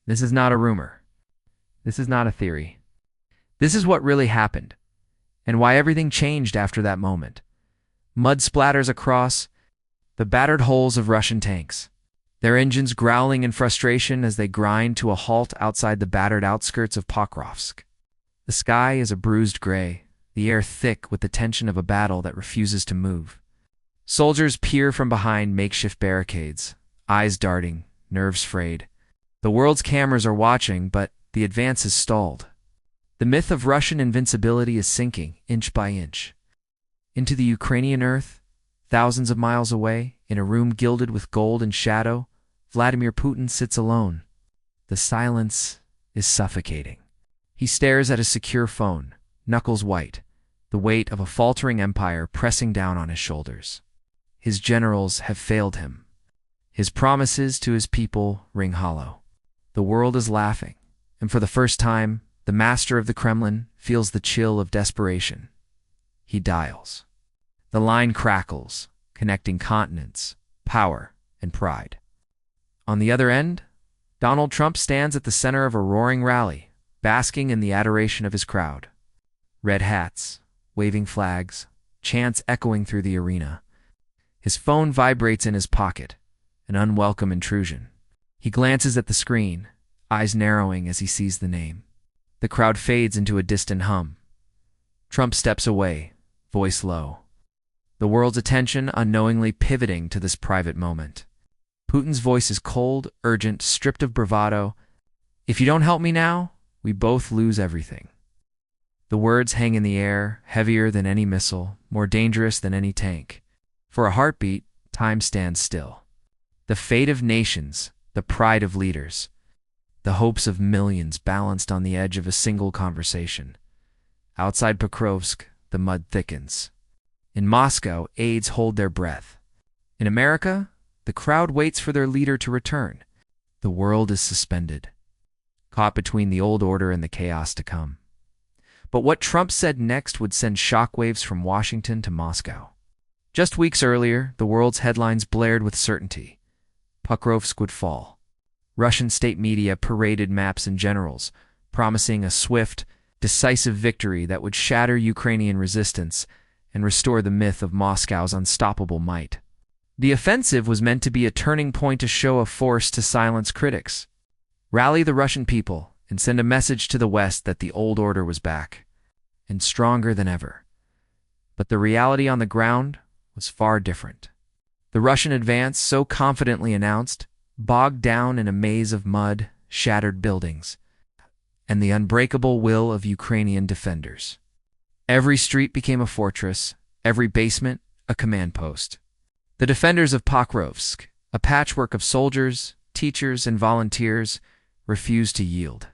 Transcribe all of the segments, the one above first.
This is not a rumor. This is not a theory. This is what really happened, and why everything changed after that moment. Mud splatters across the battered hulls of Russian tanks, their engines growling in frustration as they grind to a halt outside the battered outskirts of Pokrovsk. The sky is a bruised gray, the air thick with the tension of a battle that refuses to move. Soldiers peer from behind makeshift barricades, eyes darting, nerves frayed. The world's cameras are watching, but the advance has stalled. The myth of Russian invincibility is sinking, inch by inch. Into the Ukrainian earth, thousands of miles away, in a room gilded with gold and shadow, Vladimir Putin sits alone. The silence is suffocating. He stares at his secure phone, knuckles white, the weight of a faltering empire pressing down on his shoulders. His generals have failed him. His promises to his people ring hollow. The world is laughing, and for the first time, the master of the Kremlin feels the chill of desperation. He dials. The line crackles, connecting continents, power, and pride. On the other end, Donald Trump stands at the center of a roaring rally, basking in the adoration of his crowd. Red hats, waving flags, chants echoing through the arena. His phone vibrates in his pocket, an unwelcome intrusion. He glances at the screen, eyes narrowing as he sees the name. The crowd fades into a distant hum. Trump steps away, voice low. The world's attention unknowingly pivoting to this private moment. Putin's voice is cold, urgent, stripped of bravado. If you don't help me now, we both lose everything. The words hang in the air, heavier than any missile, more dangerous than any tank. For a heartbeat, time stands still. The fate of nations, the pride of leaders, the hopes of millions balanced on the edge of a single conversation. Outside Pokrovsk, the mud thickens. In Moscow, aides hold their breath. In America, the crowd waits for their leader to return. The world is suspended, caught between the old order and the chaos to come. But what Trump said next would send shockwaves from Washington to Moscow. Just weeks earlier, the world's headlines blared with certainty. Pokrovsk would fall. Russian state media paraded maps and generals, promising a swift, decisive victory that would shatter Ukrainian resistance and restore the myth of Moscow's unstoppable might. The offensive was meant to be a turning point, a show of force to silence critics, rally the Russian people, and send a message to the West that the old order was back, and stronger than ever. But the reality on the ground was far different. The Russian advance, so confidently announced, bogged down in a maze of mud, shattered buildings, and the unbreakable will of Ukrainian defenders. Every street became a fortress, every basement a command post. The defenders of Pokrovsk, a patchwork of soldiers, teachers, and volunteers, refused to yield.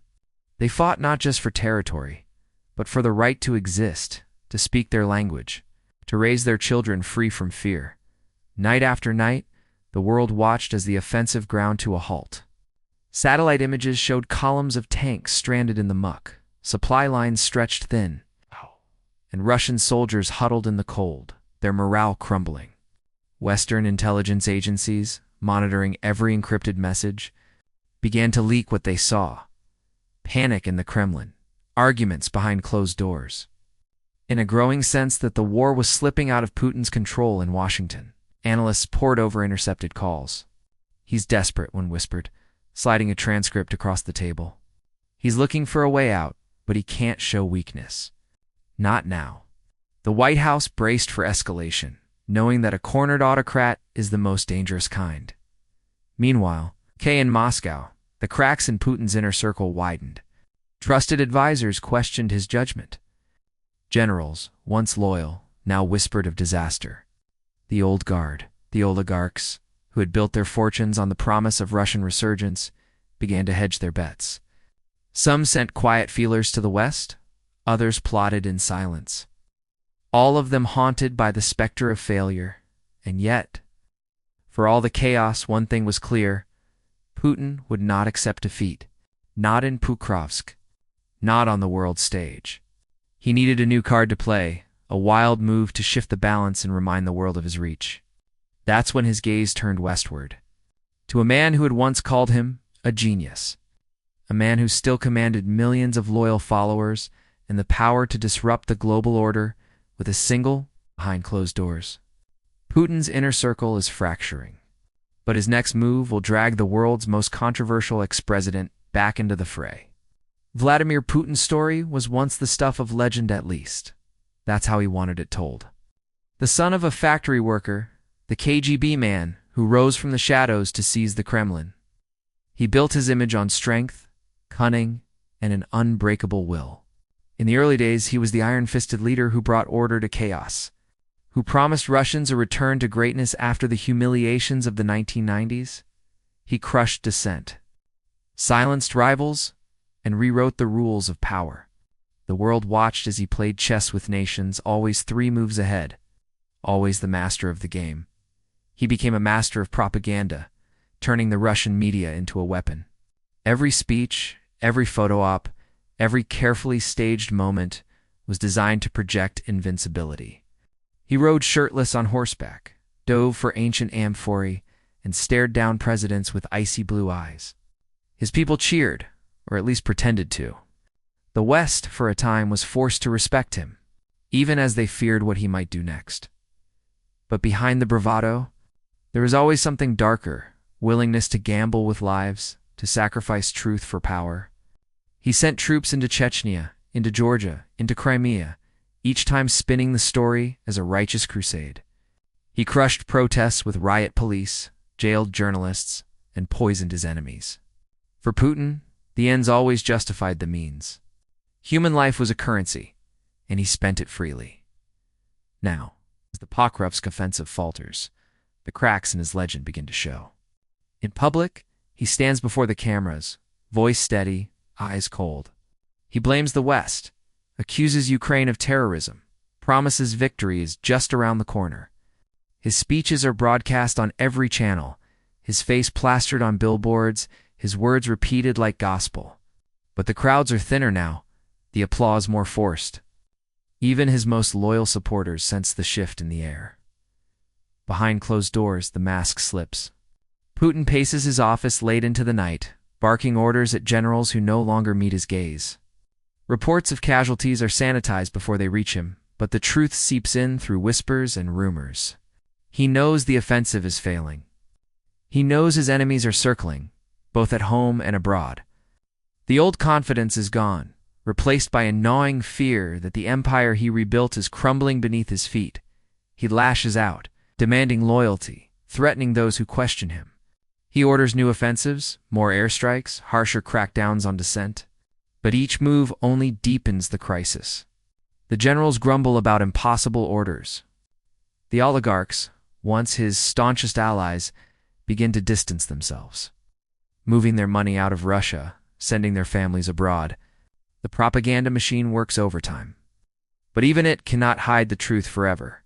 They fought not just for territory, but for the right to exist, to speak their language, to raise their children free from fear. Night after night, the world watched as the offensive ground to a halt. Satellite images showed columns of tanks stranded in the muck, supply lines stretched thin, and Russian soldiers huddled in the cold, their morale crumbling. Western intelligence agencies, monitoring every encrypted message, began to leak what they saw. Panic in the Kremlin, arguments behind closed doors. In a growing sense that the war was slipping out of Putin's control in Washington, analysts pored over intercepted calls. He's desperate, one whispered, sliding a transcript across the table. He's looking for a way out, but he can't show weakness. Not now. The White House braced for escalation, knowing that a cornered autocrat is the most dangerous kind. Meanwhile, in Moscow, the cracks in Putin's inner circle widened. Trusted advisors questioned his judgment. Generals, once loyal, now whispered of disaster. The old guard, the oligarchs, who had built their fortunes on the promise of Russian resurgence, began to hedge their bets. Some sent quiet feelers to the West, others plotted in silence. All of them haunted by the specter of failure, and yet, for all the chaos, one thing was clear: Putin would not accept defeat, not in Pokrovsk, not on the world stage. He needed a new card to play, a wild move to shift the balance and remind the world of his reach. That's when his gaze turned westward, to a man who had once called him a genius. a man who still commanded millions of loyal followers and the power to disrupt the global order with a single, behind closed doors. Putin's inner circle is fracturing, but his next move will drag the world's most controversial ex-president back into the fray. Vladimir Putin's story was once the stuff of legend, at least. That's how he wanted it told. The son of a factory worker, the KGB man who rose from the shadows to seize the Kremlin. He built his image on strength, cunning, and an unbreakable will. In the early days, he was the iron-fisted leader who brought order to chaos, who promised Russians a return to greatness after the humiliations of the 1990s. He crushed dissent, silenced rivals, and rewrote the rules of power. The world watched as he played chess with nations, always 3 moves ahead, always the master of the game. He became a master of propaganda, turning the Russian media into a weapon. Every speech, every photo op, every carefully staged moment was designed to project invincibility. He rode shirtless on horseback, dove for ancient amphorae, and stared down presidents with icy blue eyes. His people cheered, or at least pretended to. The West, for a time, was forced to respect him, even as they feared what he might do next. But behind the bravado, there was always something darker: willingness to gamble with lives, to sacrifice truth for power. He sent troops into Chechnya, into Georgia, into Crimea, each time spinning the story as a righteous crusade. He crushed protests with riot police, jailed journalists, and poisoned his enemies. For Putin, the ends always justified the means. Human life was a currency, and he spent it freely. Now, as the Pokrovsk offensive falters, the cracks in his legend begin to show. In public, he stands before the cameras, voice steady, eyes cold. He blames the West, accuses Ukraine of terrorism, promises victory is just around the corner. His speeches are broadcast on every channel, his face plastered on billboards, his words repeated like gospel. But the crowds are thinner now, the applause more forced. Even his most loyal supporters sense the shift in the air. Behind closed doors, the mask slips. Putin paces his office late into the night, barking orders at generals who no longer meet his gaze. Reports of casualties are sanitized before they reach him, but the truth seeps in through whispers and rumors. He knows the offensive is failing. He knows his enemies are circling, both at home and abroad. The old confidence is gone, replaced by a gnawing fear that the empire he rebuilt is crumbling beneath his feet. He lashes out, demanding loyalty, threatening those who question him. He orders new offensives, more airstrikes, harsher crackdowns on dissent. But each move only deepens the crisis. The generals grumble about impossible orders. The oligarchs, once his staunchest allies, begin to distance themselves, moving their money out of Russia, sending their families abroad. The propaganda machine works overtime. But even it cannot hide the truth forever.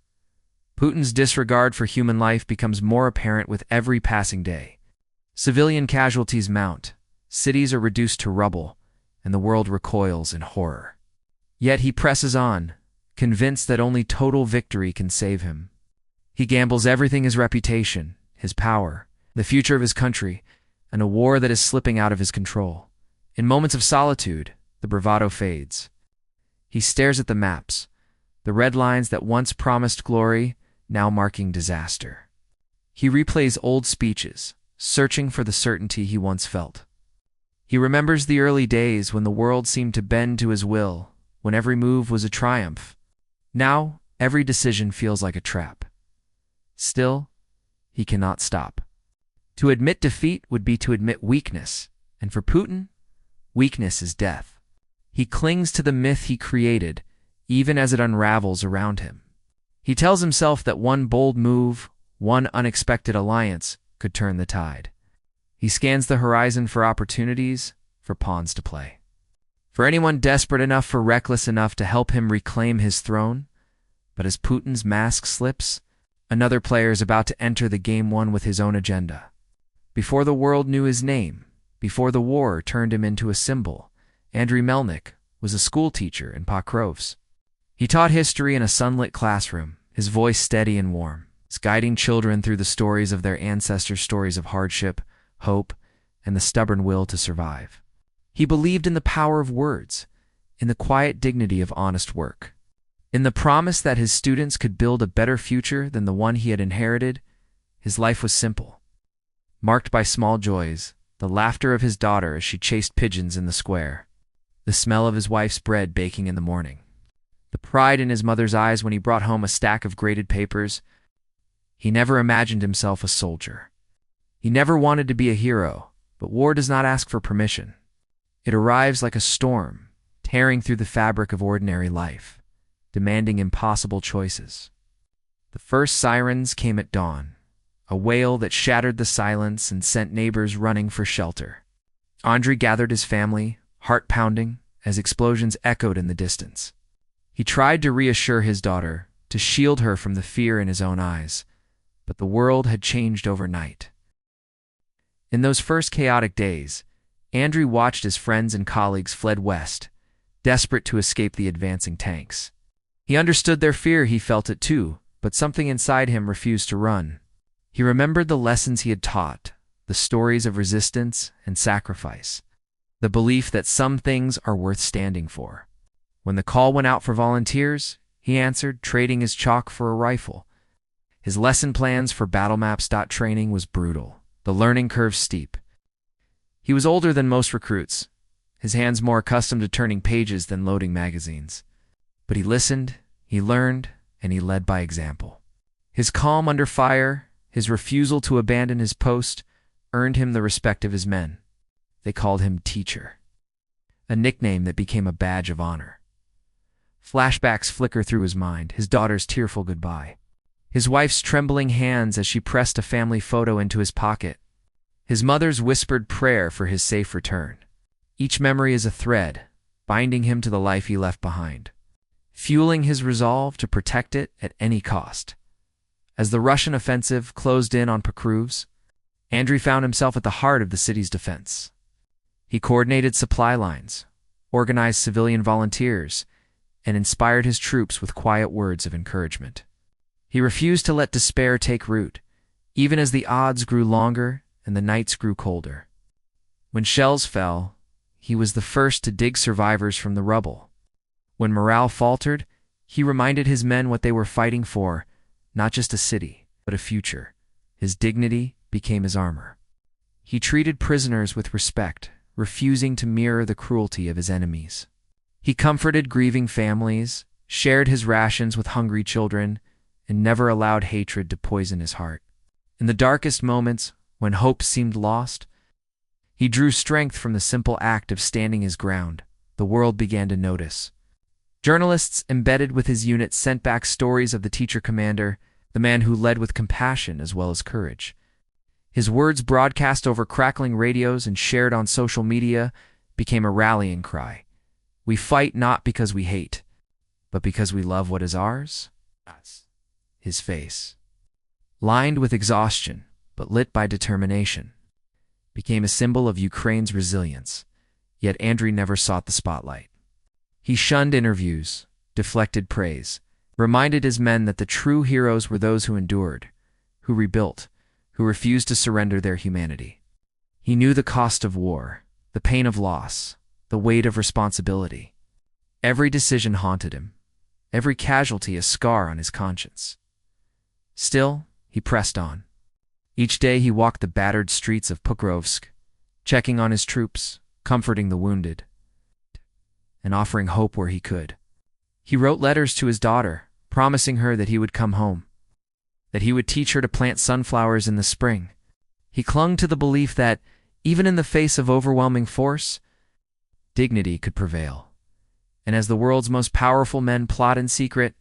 Putin's disregard for human life becomes more apparent with every passing day. Civilian casualties mount, cities are reduced to rubble, and the world recoils in horror. Yet he presses on, convinced that only total victory can save him. He gambles everything: his reputation, his power, the future of his country, and a war that is slipping out of his control. In moments of solitude, the bravado fades. He stares at the maps, the red lines that once promised glory, now marking disaster. He replays old speeches, searching for the certainty he once felt. He remembers the early days when the world seemed to bend to his will, when every move was a triumph. Now, every decision feels like a trap. Still, he cannot stop. To admit defeat would be to admit weakness, and for Putin, weakness is death. He clings to the myth he created, even as it unravels around him. He tells himself that one bold move, one unexpected alliance, could turn the tide. He scans the horizon for opportunities, for pawns to play. For anyone desperate enough or reckless enough to help him reclaim his throne. But as Putin's mask slips, another player is about to enter the game, one with his own agenda. Before the world knew his name, before the war turned him into a symbol, Andriy Melnik was a schoolteacher in Pokrovsk. He taught history in a sunlit classroom, his voice steady and warm, guiding children through the stories of their ancestors, stories of hardship, hope, and the stubborn will to survive. He believed in the power of words, in the quiet dignity of honest work, in the promise that his students could build a better future than the one he had inherited. His life was simple, marked by small joys, the laughter of his daughter as she chased pigeons in the square, the smell of his wife's bread baking in the morning, the pride in his mother's eyes when he brought home a stack of graded papers. He never imagined himself a soldier. He never wanted to be a hero, but war does not ask for permission. It arrives like a storm, tearing through the fabric of ordinary life, demanding impossible choices. The first sirens came at dawn, a wail that shattered the silence and sent neighbors running for shelter. Andrei gathered his family, heart pounding, as explosions echoed in the distance. He tried to reassure his daughter, to shield her from the fear in his own eyes, but the world had changed overnight. In those first chaotic days, Andrei watched as friends and colleagues fled west, desperate to escape the advancing tanks. He understood their fear, he felt it too, but something inside him refused to run. He remembered the lessons he had taught, the stories of resistance and sacrifice, the belief that some things are worth standing for. When the call went out for volunteers, he answered, trading his chalk for a rifle. His lesson plans for battle maps. Training was brutal, the learning curve steep. He was older than most recruits, his hands more accustomed to turning pages than loading magazines. But he listened, he learned, and he led by example. His calm under fire, his refusal to abandon his post, earned him the respect of his men. They called him Teacher, a nickname that became a badge of honor. Flashbacks flicker through his mind, his daughter's tearful goodbye, his wife's trembling hands as she pressed a family photo into his pocket, his mother's whispered prayer for his safe return. Each memory is a thread, binding him to the life he left behind, fueling his resolve to protect it at any cost. As the Russian offensive closed in on Pokrovsk, Andrei found himself at the heart of the city's defense. He coordinated supply lines, organized civilian volunteers, and inspired his troops with quiet words of encouragement. He refused to let despair take root, even as the odds grew longer and the nights grew colder. When shells fell, he was the first to dig survivors from the rubble. When morale faltered, he reminded his men what they were fighting for, not just a city, but a future. His dignity became his armor. He treated prisoners with respect, refusing to mirror the cruelty of his enemies. He comforted grieving families, shared his rations with hungry children, and never allowed hatred to poison his heart. In the darkest moments, when hope seemed lost, he drew strength from the simple act of standing his ground. The world began to notice. Journalists embedded with his unit sent back stories of the teacher commander, the man who led with compassion as well as courage. His words, broadcast over crackling radios and shared on social media, became a rallying cry. We fight not because we hate, but because we love what is ours. His face, lined with exhaustion but lit by determination, became a symbol of Ukraine's resilience, yet Andrei never sought the spotlight. He shunned interviews, deflected praise, reminded his men that the true heroes were those who endured, who rebuilt, who refused to surrender their humanity. He knew the cost of war, the pain of loss, the weight of responsibility. Every decision haunted him, every casualty a scar on his conscience. Still, he pressed on. Each day he walked the battered streets of Pokrovsk, checking on his troops, comforting the wounded, and offering hope where he could. He wrote letters to his daughter, promising her that he would come home, that he would teach her to plant sunflowers in the spring. He clung to the belief that, even in the face of overwhelming force, dignity could prevail. And as the world's most powerful men plot in secret,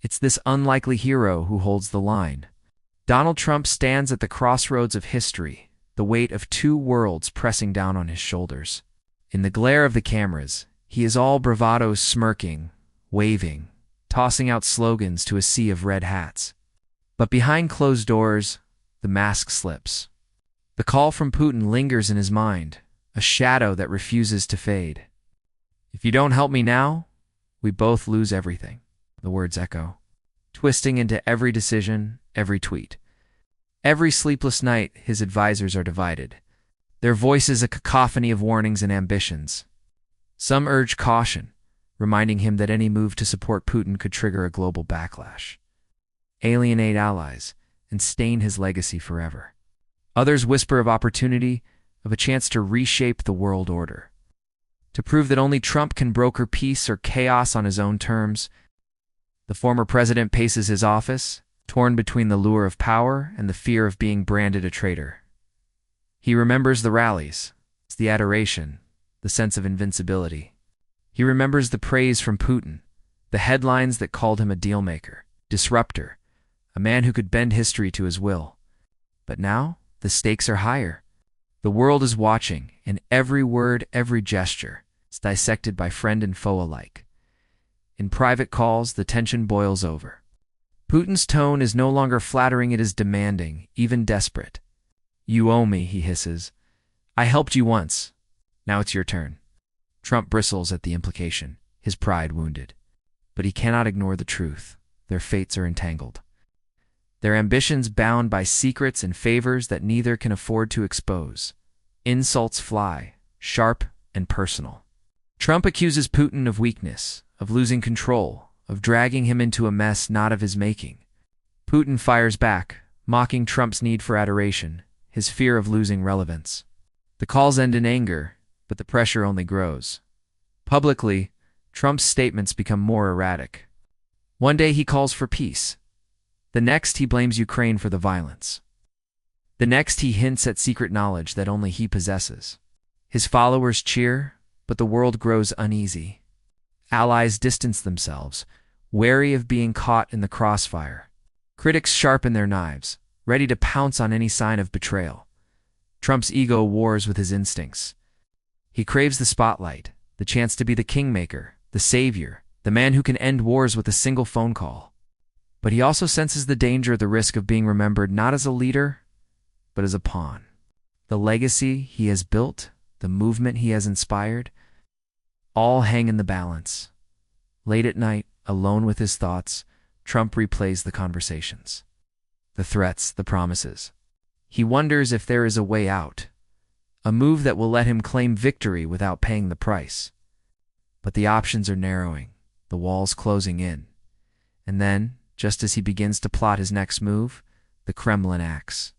it's this unlikely hero who holds the line. Donald Trump stands at the crossroads of history, the weight of two worlds pressing down on his shoulders. In the glare of the cameras, he is all bravado, smirking, waving, tossing out slogans to a sea of red hats. But behind closed doors, the mask slips. The call from Putin lingers in his mind, a shadow that refuses to fade. If you don't help me now, we both lose everything, the words echo, twisting into every decision, every tweet. Every sleepless night, his advisors are divided. their voices a cacophony of warnings and ambitions. Some urge caution, reminding him that any move to support Putin could trigger a global backlash, alienate allies, and stain his legacy forever. Others whisper of opportunity, of a chance to reshape the world order, to prove that only Trump can broker peace or chaos on his own terms. The former president paces his office, torn between the lure of power and the fear of being branded a traitor. He remembers the rallies, the adoration, the sense of invincibility. He remembers the praise from Putin, the headlines that called him a dealmaker, disruptor, a man who could bend history to his will. But now, the stakes are higher. The world is watching, and every word, every gesture is dissected by friend and foe alike. In private calls, the tension boils over. Putin's tone is no longer flattering, it is demanding, even desperate. "You owe me," he hisses. "I helped you once. Now it's your turn." Trump bristles at the implication, his pride wounded. But he cannot ignore the truth. Their fates are entangled. Their ambitions bound by secrets and favors that neither can afford to expose. Insults fly, sharp and personal. Trump accuses Putin of weakness, of losing control, of dragging him into a mess not of his making. Putin fires back, mocking Trump's need for adoration, his fear of losing relevance. The calls end in anger, but the pressure only grows. Publicly, Trump's statements become more erratic. One day he calls for peace. The next he blames Ukraine for the violence. The next he hints at secret knowledge that only he possesses. His followers cheer, but the world grows uneasy. Allies distance themselves, wary of being caught in the crossfire. Critics sharpen their knives, ready to pounce on any sign of betrayal. Trump's ego wars with his instincts. He craves the spotlight, the chance to be the kingmaker, the savior, the man who can end wars with a single phone call. But he also senses the danger, the risk of being remembered not as a leader, but as a pawn. The legacy he has built, the movement he has inspired, all hang in the balance. Late at night, alone with his thoughts, Trump replays the conversations. The threats, the promises. He wonders if there is a way out, a move that will let him claim victory without paying the price. But the options are narrowing, the walls closing in. And then, just as he begins to plot his next move, the Kremlin acts.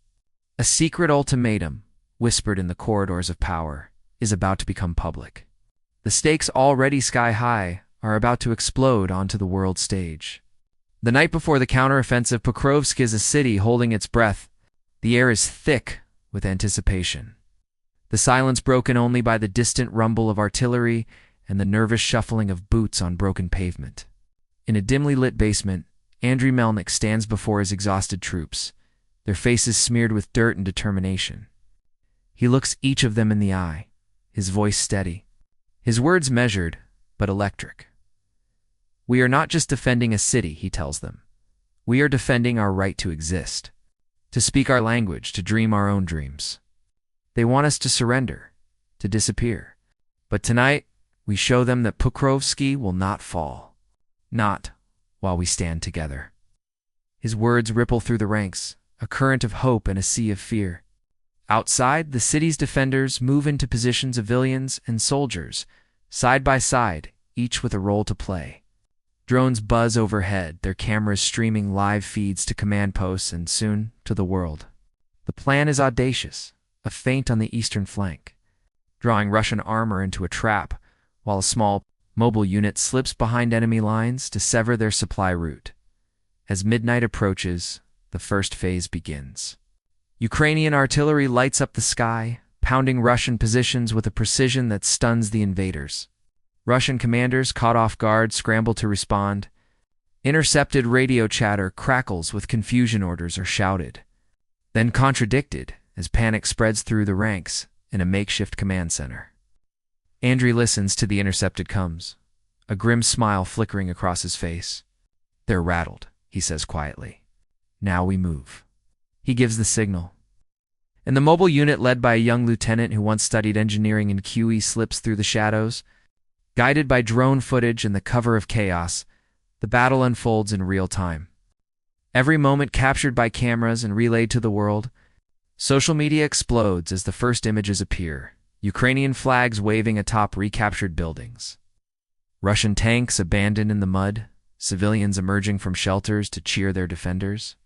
A secret ultimatum, whispered in the corridors of power, is about to become public. The stakes, already sky-high, are about to explode onto the world stage. The night before the counteroffensive, Pokrovsk is a city holding its breath. The air is thick with anticipation. The silence broken only by the distant rumble of artillery and the nervous shuffling of boots on broken pavement. In a dimly lit basement, Andriy Melnik stands before his exhausted troops, their faces smeared with dirt and determination. He looks each of them in the eye, his voice steady, his words measured but electric. "We are not just defending a city," he tells them. "We are defending our right to exist, to speak our language, to dream our own dreams. They want us to surrender, to disappear. But tonight, we show them that Pokrovsky will not fall. Not while we stand together." His words ripple through the ranks, a current of hope and a sea of fear. Outside, the city's defenders move into position, civilians and soldiers, side by side, each with a role to play. Drones buzz overhead, their cameras streaming live feeds to command posts and soon to the world. The plan is audacious, a feint on the eastern flank, drawing Russian armor into a trap, while a small mobile unit slips behind enemy lines to sever their supply route. As midnight approaches, the first phase begins. Ukrainian artillery lights up the sky, pounding Russian positions with a precision that stuns the invaders. Russian commanders, caught off guard, scramble to respond. Intercepted radio chatter crackles with confusion, orders are shouted, then contradicted as panic spreads through the ranks in a makeshift command center. Andriy listens to the intercepted comes, a grim smile flickering across his face. "They're rattled," he says quietly. "Now we move." He gives the signal. And the mobile unit, led by a young lieutenant who once studied engineering in QE, slips through the shadows. Guided by drone footage and the cover of chaos, the battle unfolds in real time. Every moment captured by cameras and relayed to the world. Social media explodes as the first images appear. Ukrainian flags waving atop recaptured buildings. Russian tanks abandoned in the mud, civilians emerging from shelters to cheer their defenders.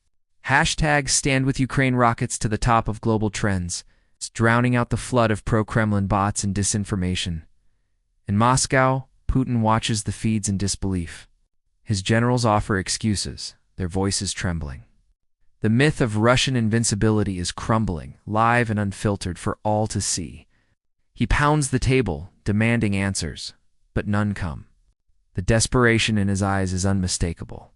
Hashtag Stand With Ukraine rockets to the top of global trends, drowning out the flood of pro-Kremlin bots and disinformation. In Moscow, Putin watches the feeds in disbelief. His generals offer excuses, their voices trembling. The myth of Russian invincibility is crumbling, live and unfiltered for all to see. He pounds the table, demanding answers, but none come. The desperation in his eyes is unmistakable.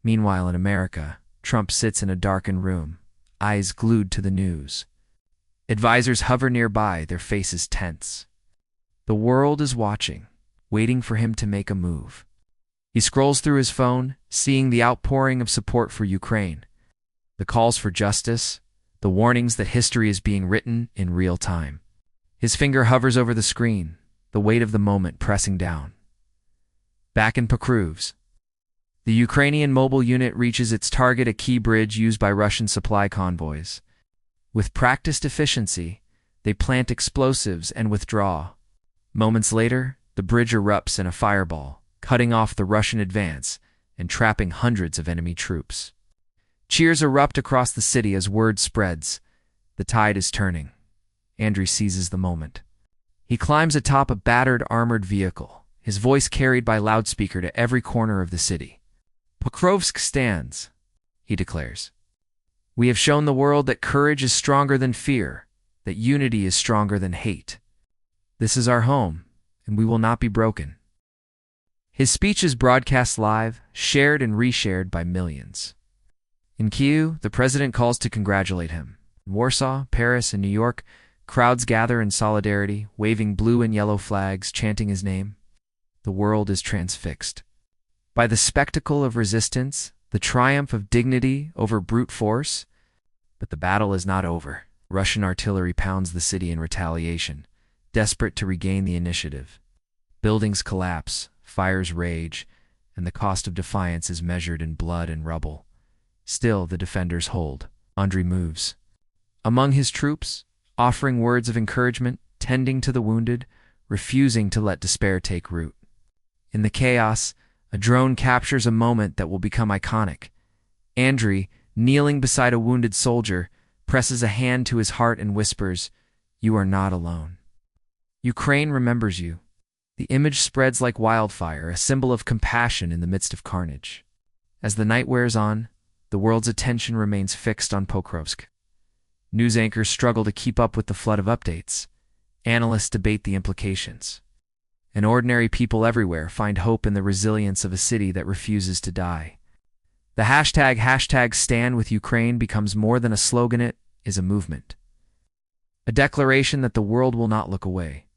Meanwhile, in America, Trump sits in a darkened room, eyes glued to the news. Advisors hover nearby, their faces tense. The world is watching, waiting for him to make a move. He scrolls through his phone, seeing the outpouring of support for Ukraine, the calls for justice, the warnings that history is being written in real time. His finger hovers over the screen, the weight of the moment pressing down. Back in Pokrovsk, the Ukrainian mobile unit reaches its target, a key bridge used by Russian supply convoys. With practiced efficiency, they plant explosives and withdraw. Moments later, the bridge erupts in a fireball, cutting off the Russian advance and trapping hundreds of enemy troops. Cheers erupt across the city as word spreads. The tide is turning. Andriy seizes the moment. He climbs atop a battered armored vehicle, his voice carried by loudspeaker to every corner of the city. Pokrovsk stands, he declares. We have shown the world that courage is stronger than fear, that unity is stronger than hate. This is our home, and we will not be broken. His speech is broadcast live, shared and reshared by millions. In Kyiv, the president calls to congratulate him. In Warsaw, Paris, and New York, crowds gather in solidarity, waving blue and yellow flags, chanting his name. The world is transfixed by the spectacle of resistance, the triumph of dignity over brute force. But the battle is not over. Russian artillery pounds the city in retaliation, desperate to regain the initiative. Buildings collapse, fires rage, and the cost of defiance is measured in blood and rubble. Still, the defenders hold. Andriy moves among his troops, offering words of encouragement, tending to the wounded, refusing to let despair take root. In the chaos, a drone captures a moment that will become iconic. Andriy, kneeling beside a wounded soldier, presses a hand to his heart and whispers, "You are not alone." Ukraine remembers you. The image spreads like wildfire, a symbol of compassion in the midst of carnage. As the night wears on, the world's attention remains fixed on Pokrovsk. News anchors struggle to keep up with the flood of updates. Analysts debate the implications. And ordinary people everywhere find hope in the resilience of a city that refuses to die. The hashtag Stand With Ukraine becomes more than a slogan, it is a movement. A declaration that the world will not look away.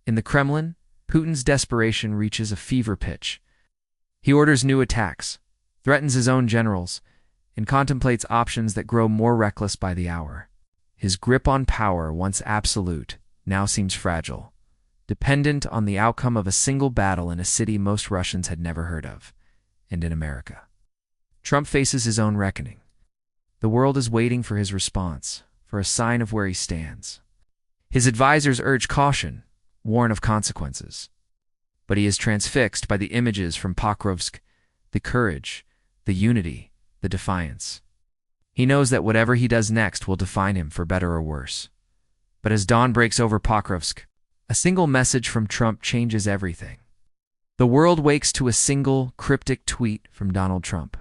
In the Kremlin, Putin's desperation reaches a fever pitch. He orders new attacks, threatens his own generals, and contemplates options that grow more reckless by the hour. His grip on power, once absolute, now seems fragile, dependent on the outcome of a single battle in a city most Russians had never heard of, and in America. Trump faces his own reckoning. The world is waiting for his response, for a sign of where he stands. His advisors urge caution, warn of consequences. But he is transfixed by the images from Pokrovsk, the courage, the unity, the defiance. He knows that whatever he does next will define him for better or worse. But as dawn breaks over Pokrovsk, a single message from Trump changes everything. The world wakes to a single, cryptic tweet from Donald Trump.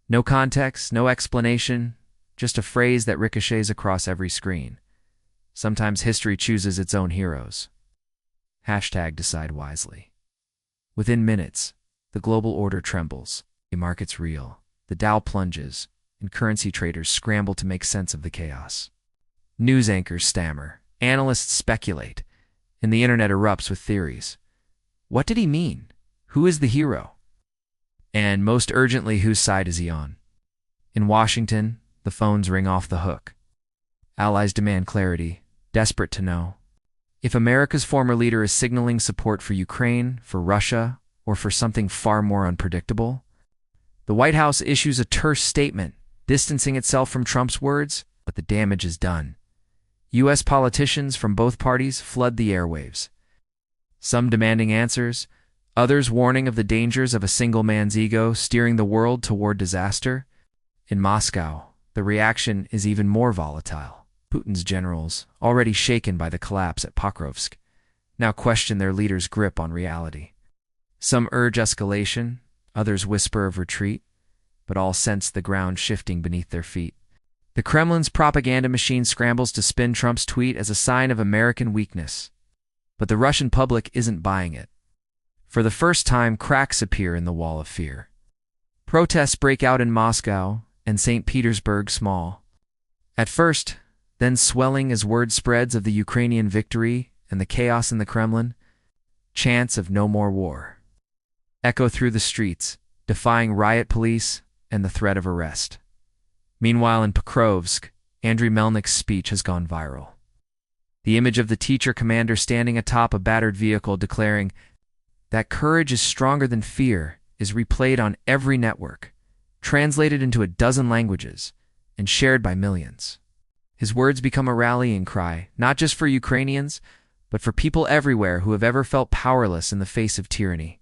No context, no explanation, just a phrase that ricochets across every screen. Sometimes history chooses its own heroes. Decide wisely. Within minutes, the global order trembles. The markets reel. The Dow plunges, and currency traders scramble to make sense of the chaos. News anchors stammer, analysts speculate, and the internet erupts with theories. What did he mean? Who is the hero? And most urgently, whose side is he on? In Washington, the phones ring off the hook. Allies demand clarity, desperate to know. If America's former leader is signaling support for Ukraine, for Russia, or for something far more unpredictable, the White House issues a terse statement, distancing itself from Trump's words. but the damage is done. U.S. politicians from both parties flood the airwaves, some demanding answers, others warning of the dangers of a single man's ego steering the world toward disaster. In Moscow, the reaction is even more volatile. Putin's generals, already shaken by the collapse at Pokrovsk, now question their leader's grip on reality. Some urge escalation, others whisper of retreat, but all sense the ground shifting beneath their feet. The Kremlin's propaganda machine scrambles to spin Trump's tweet as a sign of American weakness. But the Russian public isn't buying it. For the first time, cracks appear in the wall of fear. Protests break out in Moscow and St. Petersburg small. At first, then swelling as word spreads of the Ukrainian victory and the chaos in the Kremlin, chants of no more war echo through the streets, defying riot police and the threat of arrest. Meanwhile, in Pokrovsk, Andriy Melnik's speech has gone viral. The image of the teacher commander standing atop a battered vehicle declaring that courage is stronger than fear is replayed on every network, translated into a dozen languages, and shared by millions. His words become a rallying cry, not just for Ukrainians, but for people everywhere who have ever felt powerless in the face of tyranny.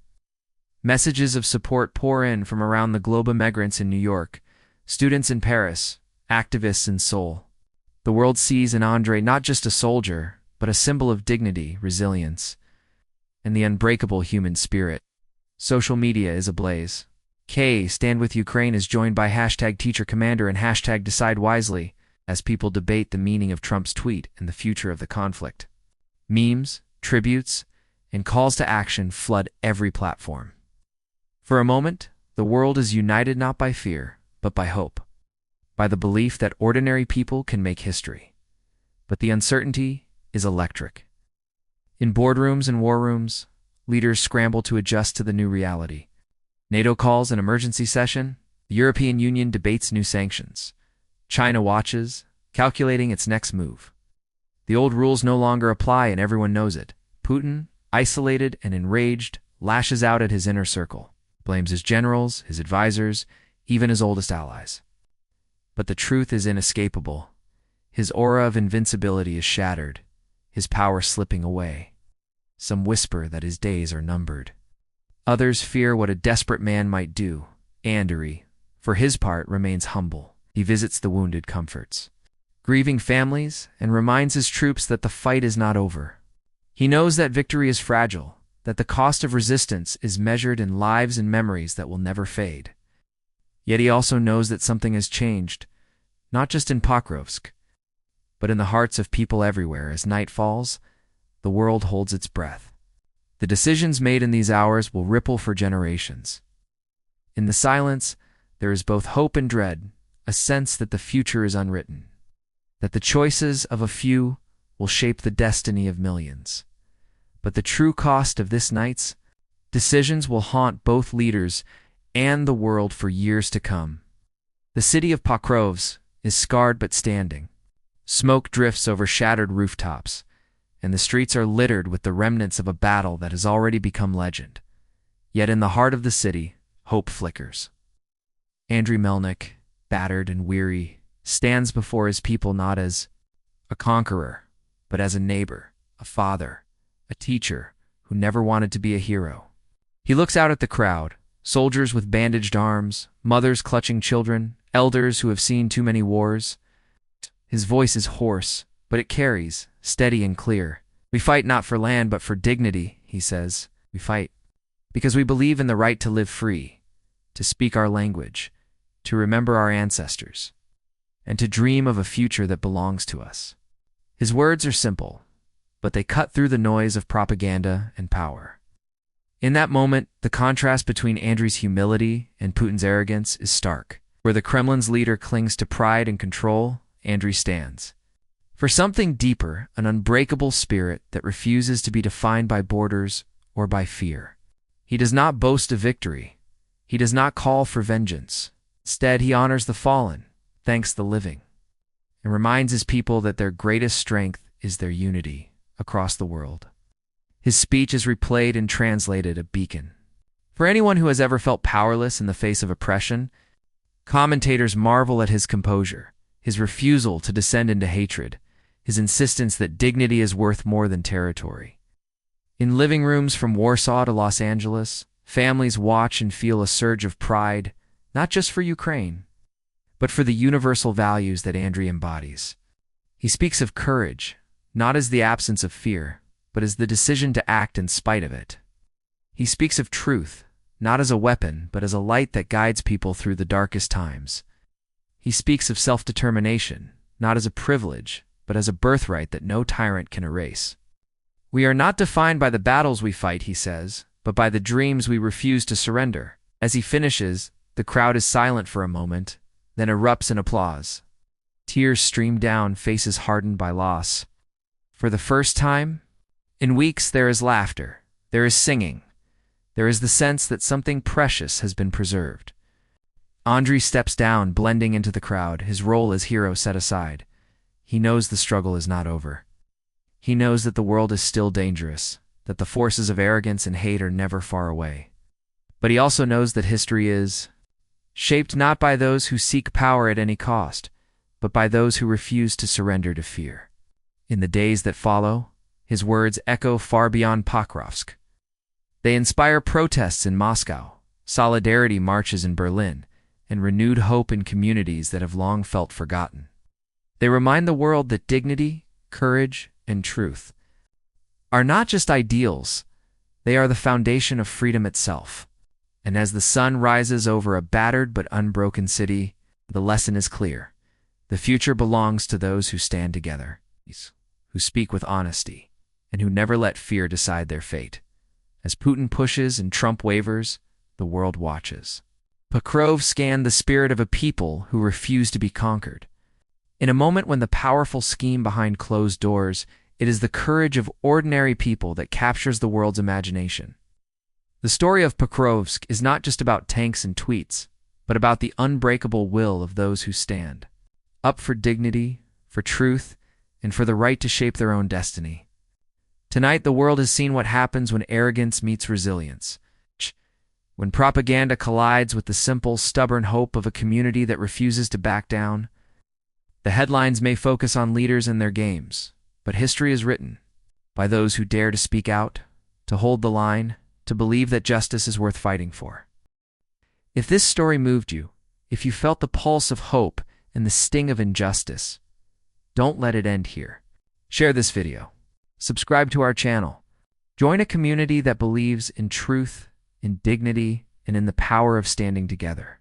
Messages of support pour in from around the globe: immigrants in New York, students in Paris, activists in Seoul. The world sees in Andrei not just a soldier, but a symbol of dignity, resilience, and the unbreakable human spirit. Social media is ablaze. Stand with Ukraine is joined by #TeacherCommander and #DecideWisely as people debate the meaning of Trump's tweet and the future of the conflict. Memes, tributes, and calls to action flood every platform. For a moment, the world is united not by fear, but by hope, by the belief that ordinary people can make history. But the uncertainty is electric. In boardrooms and war rooms, leaders scramble to adjust to the new reality. NATO calls an emergency session. The European Union debates new sanctions. China watches, calculating its next move. The old rules no longer apply and everyone knows it. Putin, isolated and enraged, lashes out at his inner circle, blames his generals, his advisors, even his oldest allies. But the truth is inescapable. His aura of invincibility is shattered, his power slipping away. Some whisper that his days are numbered. Others fear what a desperate man might do. Andriy, for his part, remains humble. He visits the wounded, comforts grieving families, and reminds his troops that the fight is not over. He knows that victory is fragile, that the cost of resistance is measured in lives and memories that will never fade. Yet he also knows that something has changed, not just in Pokrovsk, but in the hearts of people everywhere. As night falls, the world holds its breath. The decisions made in these hours will ripple for generations. In the silence, there is both hope and dread, a sense that the future is unwritten, that the choices of a few will shape the destiny of millions. But the true cost of this night's decisions will haunt both leaders and the world for years to come. The city of Pokrovsk is scarred but standing. Smoke drifts over shattered rooftops, and the streets are littered with the remnants of a battle that has already become legend. Yet in the heart of the city, hope flickers. Andriy Melnik, battered and weary, stands before his people not as a conqueror, but as a neighbor, a father, a teacher who never wanted to be a hero. He looks out at the crowd, soldiers with bandaged arms, mothers clutching children, elders who have seen too many wars. His voice is hoarse, but it carries, steady and clear. We fight not for land, but for dignity, he says. We fight because we believe in the right to live free, to speak our language, to remember our ancestors, and to dream of a future that belongs to us. His words are simple, but they cut through the noise of propaganda and power. In that moment, the contrast between Andriy's humility and Putin's arrogance is stark. Where the Kremlin's leader clings to pride and control, Andriy stands for something deeper, an unbreakable spirit that refuses to be defined by borders or by fear. He does not boast of victory. He does not call for vengeance. Instead, he honors the fallen, thanks the living, and reminds his people that their greatest strength is their unity across the world. His speech is replayed and translated, a beacon. For anyone who has ever felt powerless in the face of oppression, commentators marvel at his composure, his refusal to descend into hatred, his insistence that dignity is worth more than territory. In living rooms from Warsaw to Los Angeles, families watch and feel a surge of pride, not just for Ukraine, but for the universal values that Andriy embodies. He speaks of courage, not as the absence of fear, but as the decision to act in spite of it. He speaks of truth, not as a weapon, but as a light that guides people through the darkest times. He speaks of self-determination, not as a privilege, but as a birthright that no tyrant can erase. We are not defined by the battles we fight, he says, but by the dreams we refuse to surrender. As he finishes, the crowd is silent for a moment, then erupts in applause. Tears stream down faces hardened by loss. For the first time in weeks, there is laughter, there is singing, there is the sense that something precious has been preserved. Andriy steps down, blending into the crowd, his role as hero set aside. He knows the struggle is not over. He knows that the world is still dangerous, that the forces of arrogance and hate are never far away. But he also knows that history is shaped not by those who seek power at any cost, but by those who refuse to surrender to fear. In the days that follow, his words echo far beyond Pokrovsk. They inspire protests in Moscow, solidarity marches in Berlin, and renewed hope in communities that have long felt forgotten. They remind the world that dignity, courage, and truth are not just ideals, they are the foundation of freedom itself. And as the sun rises over a battered but unbroken city, the lesson is clear. The future belongs to those who stand together, who speak with honesty, and who never let fear decide their fate. As Putin pushes and Trump wavers, the world watches. Pokrovsk scanned the spirit of a people who refuse to be conquered. In a moment when the powerful scheme behind closed doors, it is the courage of ordinary people that captures the world's imagination. The story of Pokrovsk is not just about tanks and tweets, but about the unbreakable will of those who stand up for dignity, for truth, and for the right to shape their own destiny. Tonight, the world has seen what happens when arrogance meets resilience. When propaganda collides with the simple, stubborn hope of a community that refuses to back down. The headlines may focus on leaders and their games, but history is written by those who dare to speak out, to hold the line, to believe that justice is worth fighting for. If this story moved you, if you felt the pulse of hope and the sting of injustice, don't let it end here. Share this video. Subscribe to our channel. Join a community that believes in truth, in dignity, and in the power of standing together.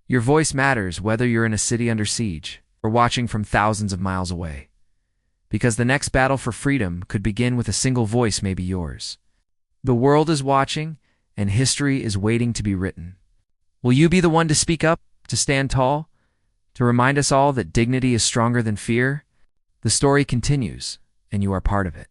Your voice matters whether you're in a city under siege or watching from thousands of miles away. Because the next battle for freedom could begin with a single voice, maybe yours. The world is watching, and history is waiting to be written. Will you be the one to speak up, to stand tall, to remind us all that dignity is stronger than fear? The story continues, and you are part of it.